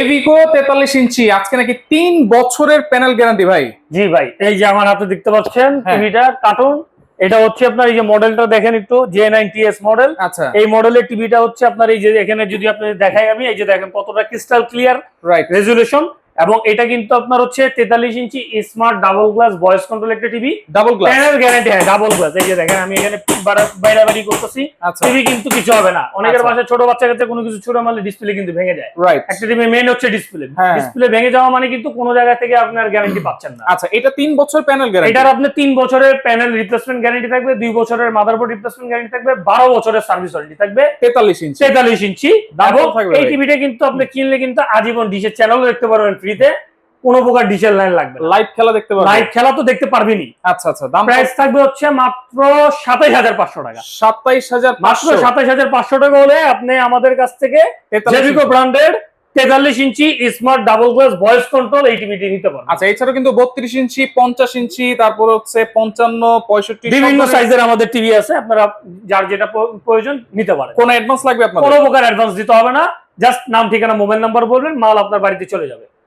এভিকো 43 ইঞ্চি আজকে নাকি 3 বছরের প্যানেল গ্যারান্টি ভাই। জি ভাই, এই যে আমার হাতে দেখতে পাচ্ছেন টিভিটা কার্টুন, এটা হচ্ছে আপনার এই যে মডেলটা দেখেন একটু J90S মডেল। আচ্ছা, এই মডেলের টিভিটা হচ্ছে আপনার এই যে এখানে যদি আপনি দেখাই আমি এই যে দেখেন কতটা ক্রিস্টাল ক্লিয়ার রাইট রেজুলেশন, এবং এটা কিন্তু আপনার হচ্ছে 43 inch smart double glass voice control একটা TV, double glass panel guarantee. হ্যাঁ ডাবল গ্লাস, এই যে দেখেন আমি এখানে বাইরাবাড়ি করতেছি, আচ্ছা টিভি কিন্তু কিছু হবে না। অনেকের বাসায় ছোট বাচ্চা কাছে কোনো কিছু ছোট মারলে ডিসপ্লে কিন্তু ভেঙে যায়। রাইট, একটা টিভি মেইন হচ্ছে ডিসপ্লে, হ্যাঁ। ডিসপ্লে ভেঙে যাওয়া মানে কিন্তু কোনো জায়গা থেকে আপনার গ্যারান্টি পাচ্ছেন না। আচ্ছা, এটা 3 বছর প্যানেল গ্যারান্টি। এটার আপনি 3 বছরের প্যানেল রিপ্লেসমেন্ট গ্যারান্টি থাকবে, 2 বছরের মাদারবোর্ড রিপ্লেসমেন্ট গ্যারান্টি থাকবে, 12 বছরের সার্ভিস ওয়ারেন্টি থাকবে। 43 ইঞ্চি 43 ইঞ্চি ডাবল এবং থাকবে এই ভাই। টিভিটা কিন্তু আপনি কিনলে কিন্তু আজীবন ডিশের চ্যানেলও দেখতে পারবেন ফ্রিতে, কোনো প্রকার ডিশের লাইন লাগবে না। লাইভ খেলা দেখতে পারবেন। লাইভ খেলা তো দেখতে পারবেনই। আচ্ছা আচ্ছা, দাম প্রাইস থাকবে হচ্ছে মাত্র 27500 টাকা। 27500 মাত্র 27500 টাকা হলে আপনি আমাদের কাছ থেকে জেভিকো ব্র্যান্ডের 43 inch smart double glass voice control এই টিভিটি নিতে পারবেন। আচ্ছা, এছাড়াও কিন্তু 32 ইঞ্চি 50 ইঞ্চি তারপর হচ্ছে 55 65 বিভিন্ন সাইজের আমাদের টিভি আছে, আপনারা যার যেটা প্রয়োজন নিতে পারেন। কোনো অ্যাডভান্স লাগবে আপনাদের? কোনো প্রকার অ্যাডভান্স দিতে হবে না, জাস্ট নাম ঠিকানা মোবাইল নাম্বার বলবেন, মাল আপনার বাড়িতে চলে যাবে।